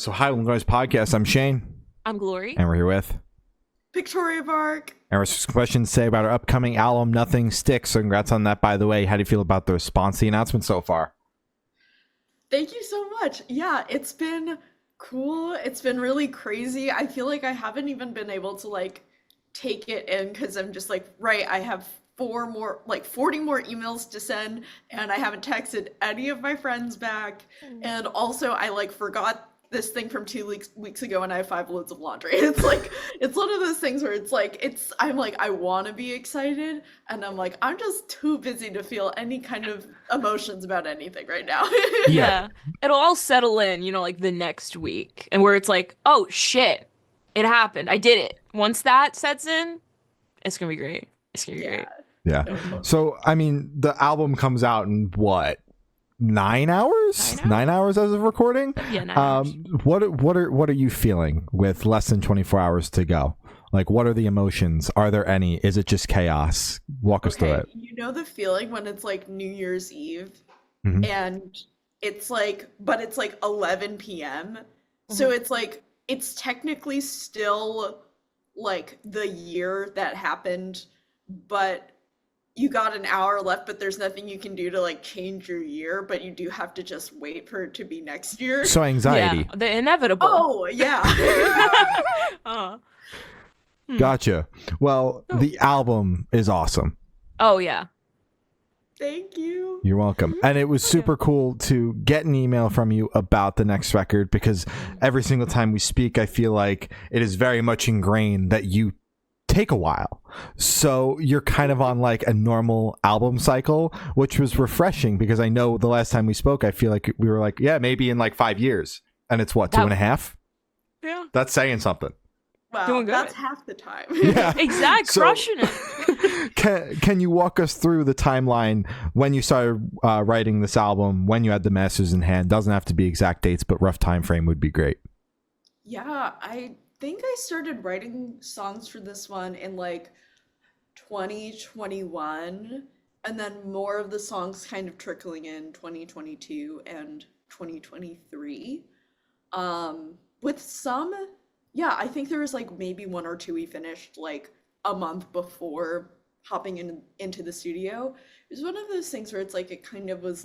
So hi, welcome to this podcast. I'm Shane. I'm Glory. And we're here with Pictoria Vark. And we're some questions to say about our upcoming album, Nothing Sticks. So congrats on that, by the way. How do you feel about the response to the announcement so far? Thank you so much. Yeah, it's been cool. It's been really crazy. I feel like I haven't even been able to take it in because I'm just I have 40 more emails to send, and I haven't texted any of my friends back. And also I forgot this thing from 2 weeks ago, and I have 5 loads of laundry. It's one of those things where I want to be excited, and I'm just too busy to feel any kind of emotions about anything right now. Yeah. It'll all settle in, the next week, and where it's oh shit, it happened. I did it. Once that sets in, it's gonna be great. It's gonna be great. Yeah. So I mean, the album comes out in what? 9 hours? 9 hours as of recording? Yeah, 9 hours. What are you feeling with less than 24 hours to go? What are the emotions? Are there any? Is it just chaos? Walk us through it. You know the feeling when it's New Year's Eve, Mhm. and it's but it's 11 p.m. So it's technically still the year that happened, but you got an hour left, but there's nothing you can do to change your year, but you do have to just wait for it to be next year. So anxiety. Yeah, the inevitable. Oh, yeah. Gotcha. Well, the album is awesome. Oh, yeah. Thank you. You're welcome. And it was super cool to get an email from you about the next record, because every single time we speak, I feel like it is very much ingrained that you take a while. So you're kind of on a normal album cycle, which was refreshing, because I know the last time we spoke, I feel like we were yeah, maybe in 5 years. And it's what, 2.5? Yeah. That's saying something. Wow, Doing good. that's half the time. Yeah. Exactly. So- Crushing it. Can you walk us through the timeline when you started writing this album, when you had the masters in hand? Doesn't have to be exact dates, but rough time frame would be great. Yeah, I think I started writing songs for this one in 2021, and then more of the songs kind of trickling in 2022 and 2023. With some, yeah, I think there was maybe 1 or 2 we finished a month before hopping into the studio. It was one of those things where it's it kind of was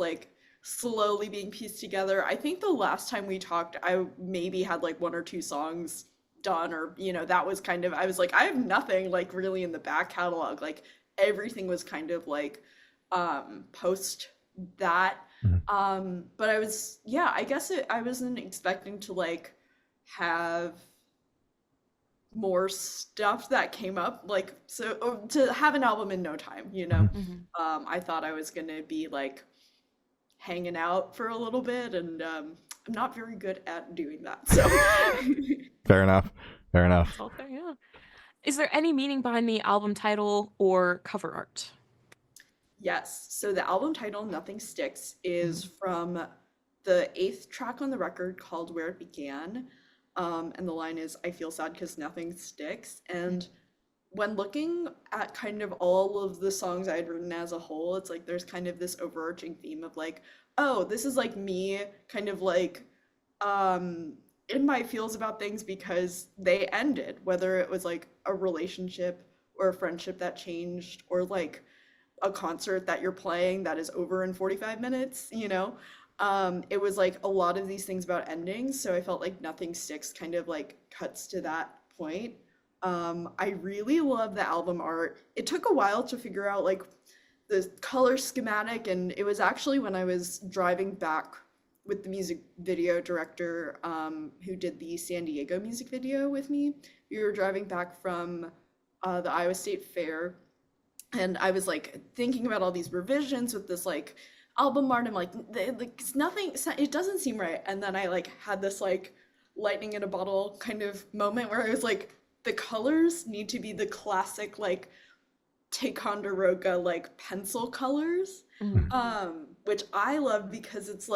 slowly being pieced together. I think the last time we talked, I maybe had 1 or 2 songs done, or that was kind of, I was I have nothing really in the back catalog. Everything was kind of post that. But I was, I guess I wasn't expecting to have more stuff that came up to have an album in no time. I thought I was gonna be hanging out for a little bit, and I'm not very good at doing that, so Fair enough. Okay, yeah. Is there any meaning behind the album title or cover art? Yes. So the album title, Nothing Sticks, is from the 8th track on the record, called Where It Began. And the line is, I feel sad because nothing sticks. And when looking at kind of all of the songs I had written as a whole, it's there's kind of this overarching theme of oh, this is me kind of in my feels about things because they ended, whether it was a relationship or a friendship that changed, or a concert that you're playing that is over in 45 minutes, it was a lot of these things about endings. So I felt Nothing Sticks kind of cuts to that point. I really love the album art. It took a while to figure out the color schematic, and it was actually when I was driving back with the music video director who did the San Diego music video with me. We were driving back from the Iowa State Fair, and I was thinking about all these revisions with this album art. I'm it's nothing, it doesn't seem right. And then I had this lightning in a bottle kind of moment where I was the colors need to be the classic Ticonderoga pencil colors, which I love because it's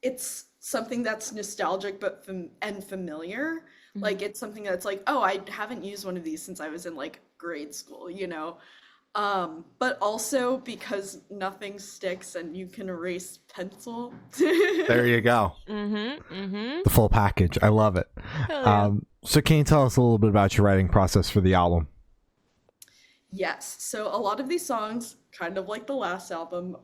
it's something that's nostalgic but and familiar. It's something that's oh, I haven't used one of these since I was in grade school, But also because nothing sticks and you can erase pencil. There you go. The full package. I love it. Yeah. So can you tell us a little bit about your writing process for the album? Yes, so a lot of these songs, kind of like the last album,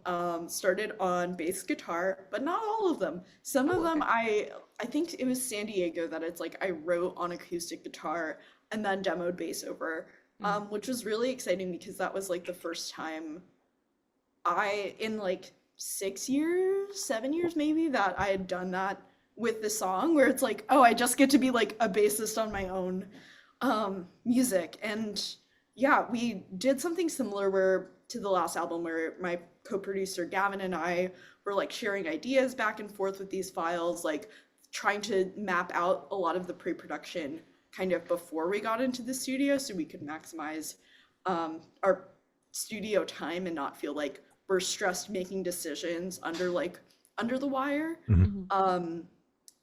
started on bass guitar, but not all of them. Some of them I think it was San Diego that it's like I wrote on acoustic guitar and then demoed bass over, which was really exciting because that was like the first time in like 6 years, 7 years maybe, that I had done that with the song where it's like, oh, I just get to be like a bassist on my own music. And yeah, we did something similar where to the last album where my co-producer Gavin and I were like sharing ideas back and forth with these files, like trying to map out a lot of the pre-production kind of before we got into the studio so we could maximize our studio time and not feel like we're stressed making decisions under the wire.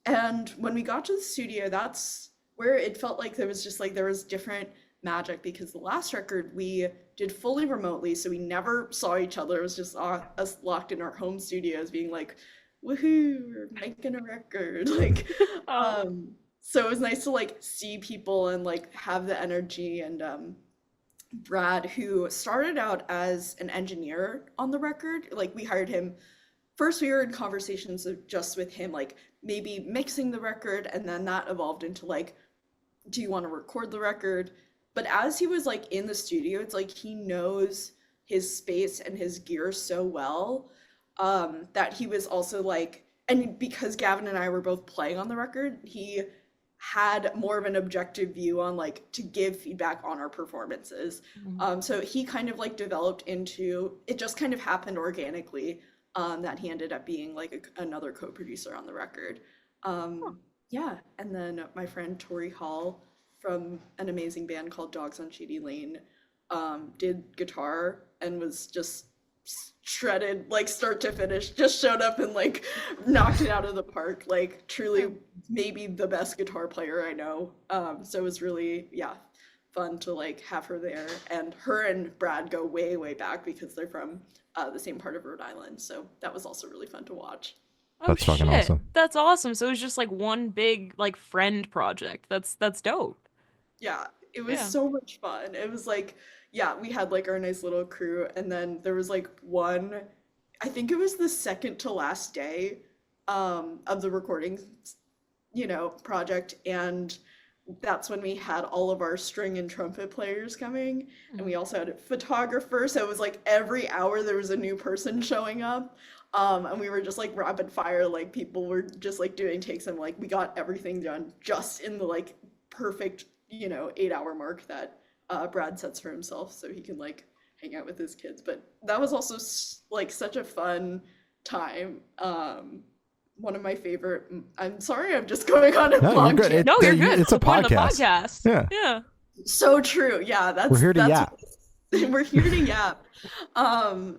And when we got to the studio, that's where it felt like there was different magic, because the last record we did fully remotely, so we never saw each other. It was just us locked in our home studios being like, woohoo, we're making a record. Like so it was nice to like see people and like have the energy. And Brad, who started out as an engineer on the record, like we hired him first. We were in conversations just with him, like maybe mixing the record, and then that evolved into like, do you want to record the record? But as he was like in the studio, it's like he knows his space and his gear so well that he was also like, and because Gavin and I were both playing on the record, he had more of an objective view on like to give feedback on our performances. So he kind of like developed into, it just kind of happened organically that he ended up being like another co-producer on the record. Yeah, and then my friend Tori Hall from an amazing band called Dogs on Shady Lane did guitar and was just shredded like start to finish, just showed up and like knocked it out of the park, like truly maybe the best guitar player I know. So it was really fun to like have her there, and her and Brad go way back because they're from the same part of Rhode Island, so that was also really fun to watch. That's fucking awesome. That's awesome. So it was just like one big like friend project. That's dope. Yeah, it was so much fun. It was like, we had like our nice little crew, and then there was like one, I think it was the second to last day of the recording, project, and that's when we had all of our string and trumpet players coming, and we also had a photographer, so it was like every hour there was a new person showing up. And we were just like rapid fire, like people were just like doing takes, and like we got everything done just in the like perfect 8-hour mark that Brad sets for himself so he can like hang out with his kids. But that was also like such a fun time. One of my favorite, I'm sorry, I'm just going on a long tangent. No, you're good. It's a podcast. Yeah. So true. Yeah, we're here to yap. We're here to yap.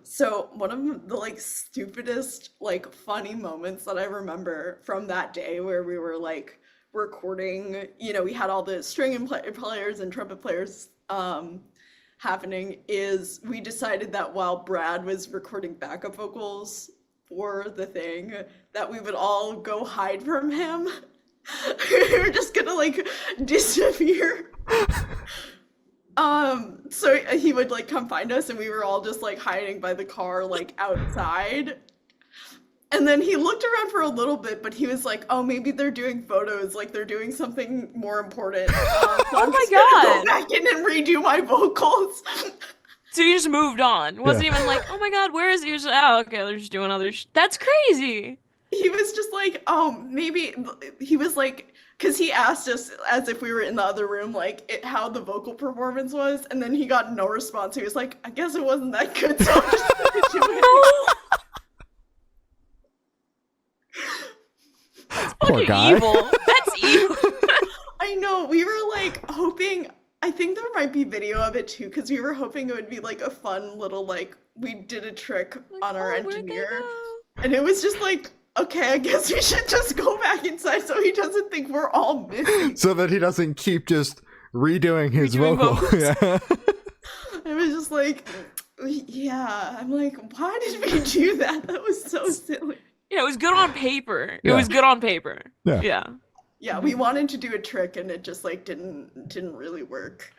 So one of the like stupidest, like funny moments that I remember from that day where we were like recording, we had all the string and players and trumpet players happening, is we decided that while Brad was recording backup vocals for the thing, that we would all go hide from him. We were just gonna like disappear. So he would like come find us, and we were all just like hiding by the car, like outside. And then he looked around for a little bit, but he was like, oh, maybe they're doing photos, like they're doing something more important. So oh my God. Go back in and redo my vocals. So you just moved on. Wasn't even like, oh my God, where is he? Just, oh, okay, they're just doing other That's crazy. He was just like, oh, maybe, he was like, because he asked us as if we were in the other room, like how the vocal performance was, and then he got no response. He was like, I guess it wasn't that good, so I'm just gonna do it. That's Poor fucking guy. evil. That's evil. I know, we were like hoping, I think there might be video of it too, because we were hoping it would be like a fun little, like, we did a trick on our engineer, and it was just like, okay, I guess we should just go back inside so he doesn't think we're all missing. So that he doesn't keep just redoing his vocal. vocals. Yeah. I was just like, yeah. I'm like, why did we do that? That was so silly. Yeah, it was good on paper. It Yeah. was good on paper. Yeah. Yeah. Yeah, we wanted to do a trick and it just like didn't really work.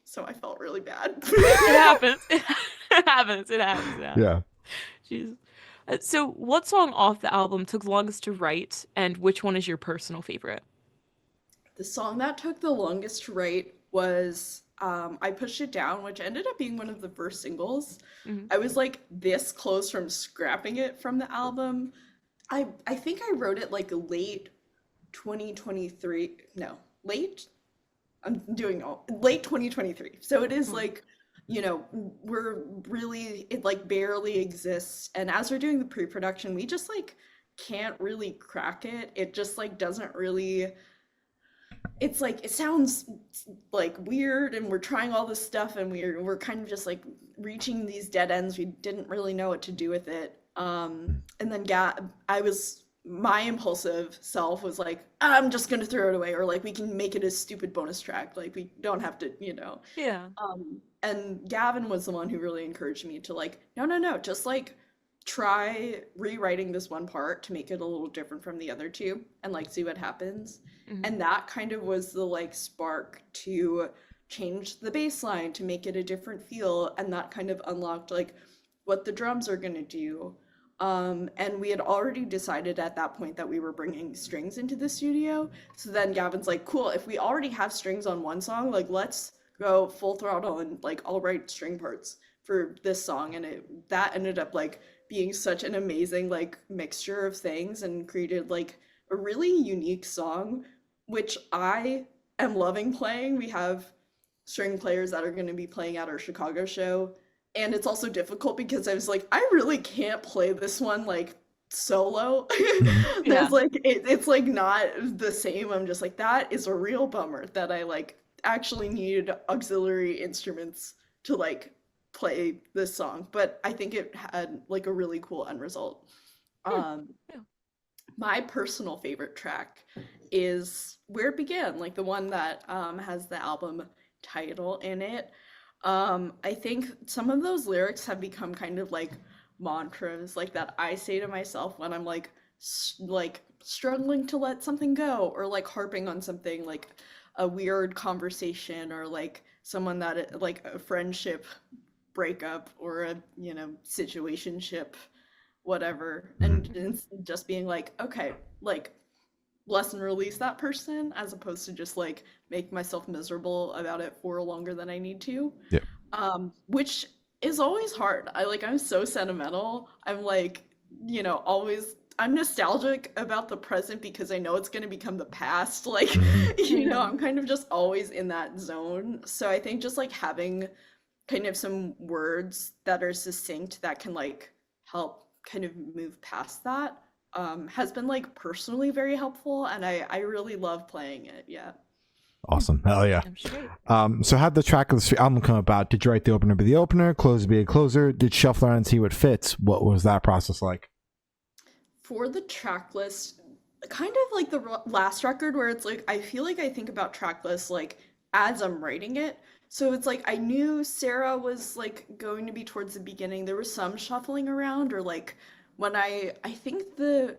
So I felt really bad. It happens. It happens. It happens. Yeah. Yeah. Jeez. So, what song off the album took the longest to write, and which one is your personal favorite? The song that took the longest to write was I Pushed It Down, which ended up being one of the first singles. Mhm. I was like this close from scrapping it from the album. I think I wrote it like late 2023. No, late I'm doing all late 2023. So it is Mm. like, it like barely exists. And as we're doing the pre-production, we just like can't really crack it. It just like doesn't really, it's like it sounds like weird and we're trying all this stuff and we're kind of just like reaching these dead ends. We didn't really know what to do with it. And then my impulsive self was like, I'm just gonna throw it away, or like we can make it a stupid bonus track. Like we don't have to, Yeah. And Gavin was the one who really encouraged me to like, no, just like try rewriting this one part to make it a little different from the other two and like see what happens. Mhm. And that kind of was the like spark to change the bass line to make it a different feel, and that kind of unlocked like what the drums are gonna do. And we had already decided at that point that we were bringing strings into the studio. So then Gavin's like, cool, if we already have strings on one song, like let's go full throttle and like I'll write string parts for this song. And that ended up like being such an amazing like mixture of things and created like a really unique song, which I am loving playing. We have string players that are going to be playing at our Chicago show. And it's also difficult because I was like, I really can't play this one like solo. Yeah. There's like it's like not the same. I'm just like, that is a real bummer that I like actually needed auxiliary instruments to like play this song. But I think it had like a really cool end result. Yeah. My personal favorite track is Where It Began, like the one that has the album title in it. I think some of those lyrics have become kind of like mantras, like that I say to myself when I'm like like struggling to let something go, or like harping on something like a weird conversation, or like someone that like a friendship breakup or a situationship, whatever, and it's just being like, okay, like lesson release that person, as opposed to just like make myself miserable about it for longer than I need to. Yeah. Which is always hard. I'm so sentimental. I'm like, always I'm nostalgic about the present because I know it's going to become the past. Like, I'm kind of just always in that zone. So I think just like having kind of some words that are succinct that can like help kind of move past that has been like personally very helpful, and I really love playing it. Yeah. Awesome. Hell yeah. I'm sure. So how'd the track list for the album come about? Did you write the opener be the opener, closer be a closer? Did shuffle around and see what fits? What was that process like? For the track list, kind of like the last record, where it's like I feel like I think about track lists like as I'm writing it. So it's like I knew Sarah was like going to be towards the beginning. There was some shuffling around, or like when I think the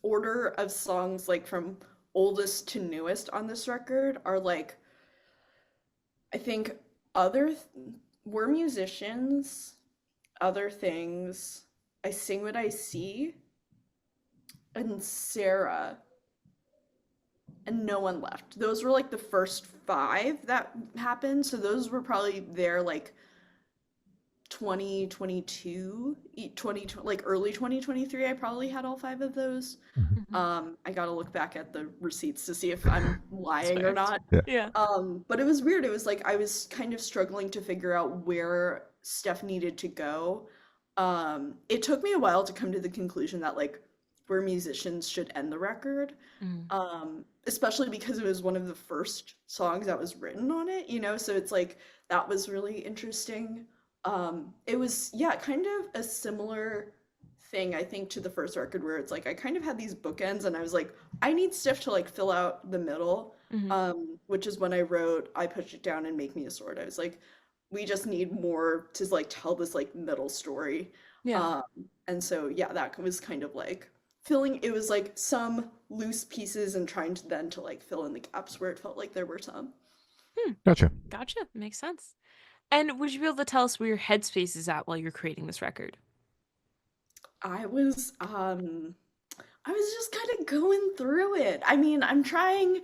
order of songs like from oldest to newest on this record are like, I think we're musicians, other things, I Sing What I See, and Sarah, and No One Left. Those were like the first 5 that happened. So those were probably there like 2022, like early 2023. I probably had all 5 of those. I gotta look back at the receipts to see if I'm lying or not. Yeah. But it was weird. It was like I was kind of struggling to figure out where stuff needed to go. It took me a while to come to the conclusion that like where musicians should end the record, especially because it was one of the first songs that was written on it, so it's like that was really interesting. It was kind of a similar thing, I think, to the first record, where it's like I kind of had these bookends and I was like, I need stuff to like fill out the middle, which is when I wrote I Pushed It Down and Make Me a Sword. I was like, we just need more to like tell this like middle story. Yeah. Um, and so yeah, that was kind of like filling, it was like some loose pieces and trying to then to like fill in the gaps where it felt like there were some. Gotcha. Gotcha. Makes sense. And would you be able to tell us where your headspace is at while you're creating this record? I was just kind of going through it. I mean, I'm trying,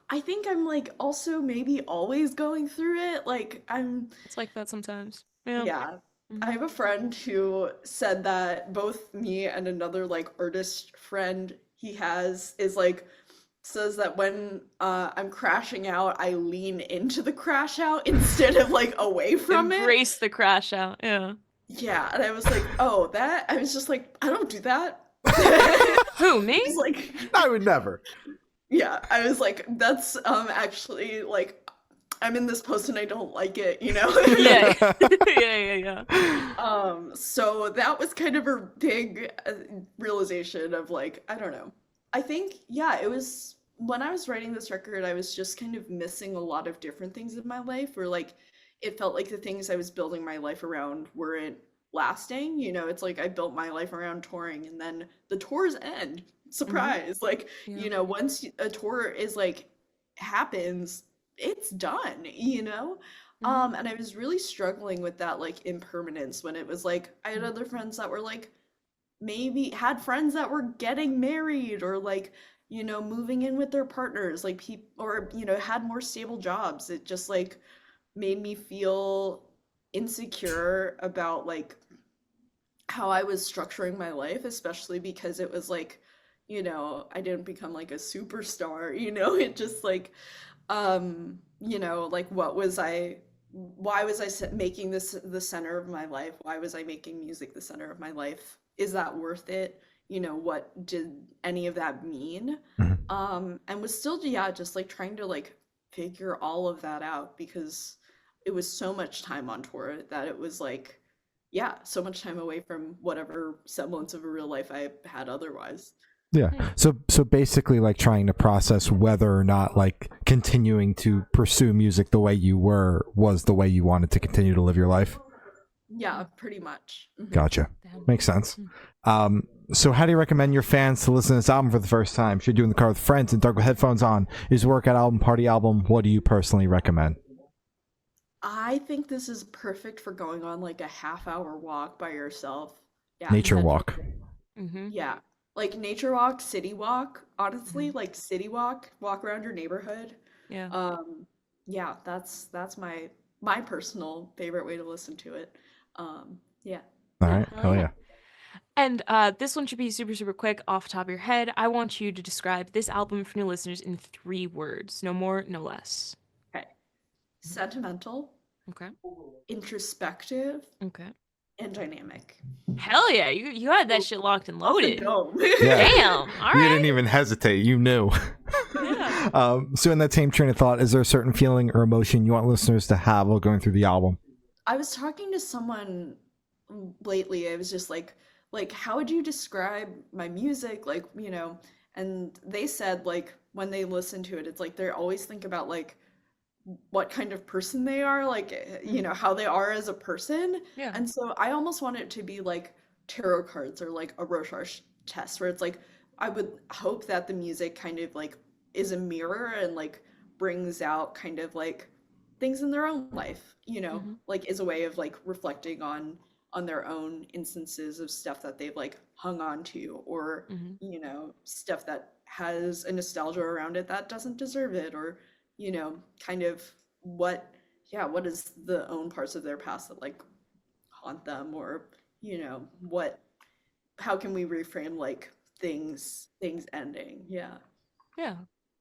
I think I'm like also maybe always going through it. Like It's like that sometimes. Yeah. yeah. I Mhm. have a friend who said that both me and another like artist friend he has is like says that when I'm crashing out, I lean into the crash out instead of like away from it. Embrace the crash out. Yeah. Yeah, and I was like, oh, that I was just like, I don't do that. Who, me? It's like, I would never. yeah, I was like, that's actually like I'm in this post and I don't like it, you know? Yeah. Yeah. So that was kind of a big realization of like, I don't know. I think, yeah, it was when I was writing this record, I was just kind of missing a lot of different things in my life where like it felt like the things I was building my life around weren't lasting. You know, it's like I built my life around touring and then the tours end. Surprise. Like, Yeah. you know, once a tour is like happens, it's done, you know? Mhm. And I was really struggling with that like impermanence when it was like I had other friends that were like maybe had friends that were getting married or like, you know, moving in with their partners, like people or, you know, had more stable jobs. It just like made me feel insecure about like how I was structuring my life, especially because it was like, you know, I didn't become like a superstar, you know, it just like you know, like what was I why was making this the center of my life? Why was I making music the center of my life? Is that worth it? You know, what did any of that mean? Mhm. And was still, yeah, just like trying to like figure all of that out because it was so much time on tour that it was like, yeah, so much time away from whatever semblance of a real life I had otherwise. Yeah. Hmm. So basically like trying to process whether or not like continuing to pursue music the way you were was the way you wanted to continue to live your life. Yeah, pretty much. Mhm. Gotcha. Damn. Makes sense. Hmm. So how do you recommend your fans to listen to this album for the first time? Should you do in the car with friends and dark with headphones on? Is workout album, party album? What do you personally recommend? I think this is perfect for going on like a half-hour walk by yourself. Yeah, Nature Central. walk. Mm-hmm. Yeah. Like nature walk, city walk, honestly, Mhm. like city walk around your neighborhood. Yeah. Yeah, that's my personal favorite way to listen to it. Yeah. All Yeah, right. hell Hell yeah. yeah. And this one should be super, super quick off the top of your head. I want you to describe this album for new listeners in 3 words. No more, no less. Okay. Sentimental, Okay. introspective, Okay. and dynamic. Hell yeah. You had that shit locked and Off the loaded. dome. Yeah. Damn. All You right. didn't even hesitate. You knew. Yeah. So in that same train of thought, is there a certain feeling or emotion you want listeners to have while going through the album? I was talking to someone lately. I was just like, how would you describe my music? Like, you know, and they said like when they listen to it, it's like they always think about like what kind of person they are, like, you know, how they are as a person. Yeah. And so I almost want it to be like tarot cards or like a Rorschach test, where it's like I would hope that the music kind of like is a mirror and like brings out kind of like things in their own life, you know, Mhm. like is a way of like reflecting on their own instances of stuff that they've like hung on to or Mhm. you know stuff that has a nostalgia around it that doesn't deserve it or you know kind of what yeah what is the own parts of their past that like haunt them or you know what how can we reframe like things ending yeah. Yeah.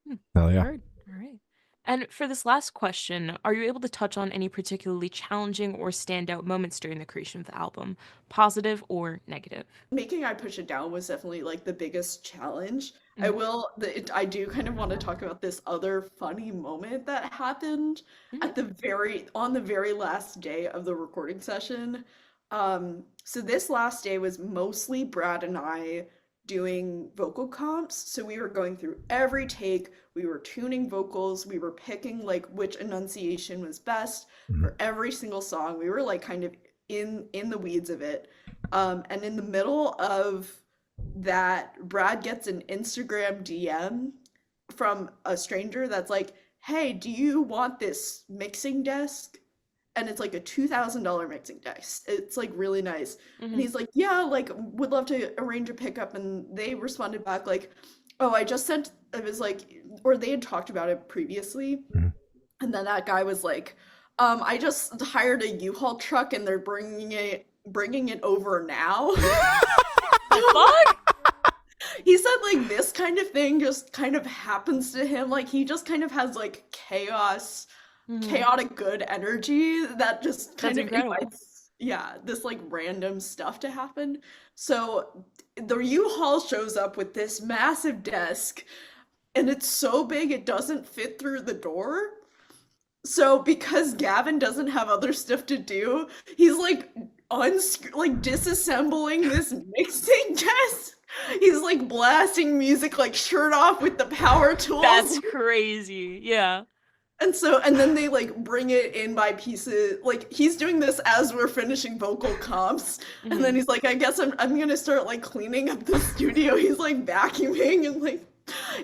Hmm. Hell yeah. Heard. All right. And for this last question, are you able to touch on any particularly challenging or standout moments during the creation of the album, positive or negative? Making I Push It Down was definitely like the biggest challenge. Mhm. I do kind of want to talk about this other funny moment that happened Mhm. at on the very last day of the recording session. So this last day was mostly Brad and I doing vocal comps. So we were going through every take, we were tuning vocals, we were picking like which enunciation was best for every single song. We were like kind of in the weeds of it. And in the middle of that, Brad gets an Instagram DM from a stranger that's like, "Hey, do you want this mixing desk?" And it's like a $2,000 mixing desk. It's like really nice. And he's like, "Yeah, like would love to arrange a pickup." And they responded back like, "Oh, I just sent," it was like, or they had talked about it previously. And then that guy was like, "I just hired a U-Haul truck and they're bringing it over now." Fuck? He said like this kind of thing just kind of happens to him. Like he just kind of has like chaotic good energy that just kind of invites, this like random stuff to happen. So the U-Haul shows up with this massive desk and it's so big it doesn't fit through the door. So because Gavin doesn't have other stuff to do, he's like disassembling this mixing desk. He's like blasting music like shirt off with the power tools. That's crazy. Yeah. And then they like bring it in by pieces. Like he's doing this as we're finishing vocal comps. And then he's like, "I guess I'm gonna start like cleaning up the studio." He's like vacuuming and like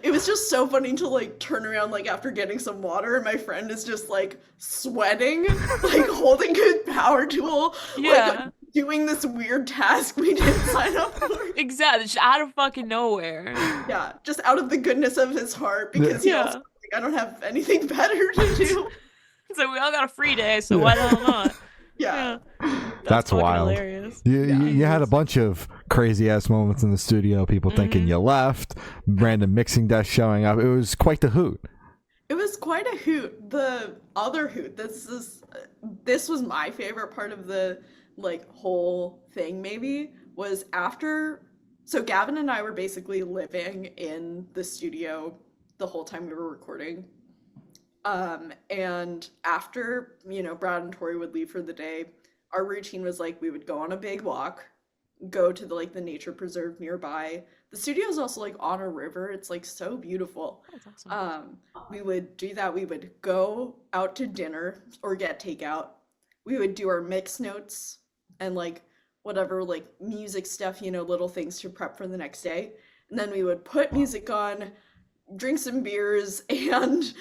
it was just so funny to like turn around like after getting some water and my friend is just like sweating, like holding a power tool, like doing this weird task we didn't sign up for. Exactly, just out of fucking nowhere. Yeah, just out of the goodness of his heart because he also like, I don't have anything better to do. So we all got a free day, so why not? Yeah. That's wild. Hilarious. You had a bunch of crazy ass moments in the studio, people thinking you left, random mixing desk showing up. It was quite the hoot. It was quite a hoot. The other hoot, this was my favorite part of the like whole thing maybe, was after, so Gavin and I were basically living in the studio the whole time we were recording. And after, Brad and Tori would leave for the day, our routine was like we would go on a big walk, go to the nature preserve nearby. The studio is also like on a river. It's like so beautiful. That's awesome. We would do that. We would go out to dinner or get takeout. We would do our mix notes and like whatever like music stuff, little things to prep for the next day. And then we would put music on, drink some beers, and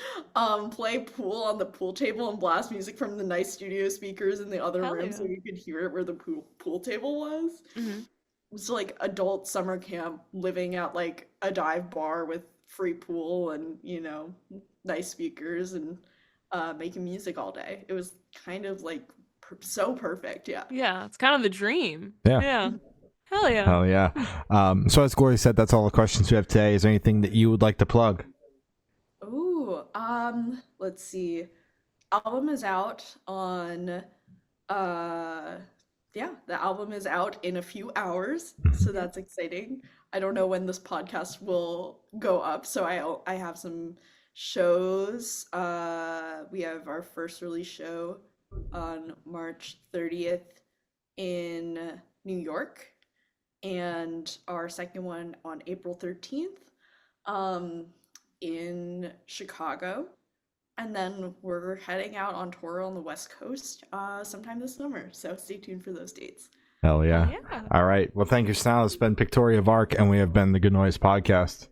play pool on the pool table and blast music from the nice studio speakers in the other room so you could hear it where the pool table was. It's like adult summer camp living at like a dive bar with free pool and nice speakers and making music all day. It was kind of like so perfect. Yeah, it's kind of the dream. Yeah. Hell yeah. Hell yeah. So as Gloria said, that's all the questions we have today. Is there anything that you would like to plug? Ooh, let's see. Album is out on the album is out in a few hours, so that's exciting. I don't know when this podcast will go up, so I have some shows. We have our first release show on March 30th in New York, and our second one on April 13th in Chicago. And then we're heading out on tour on the West Coast sometime this summer. So stay tuned for those dates. Hell yeah. All right. Well, thank you, Snell. It's been Pictoria Vark, and we have been the Good Noise Podcast.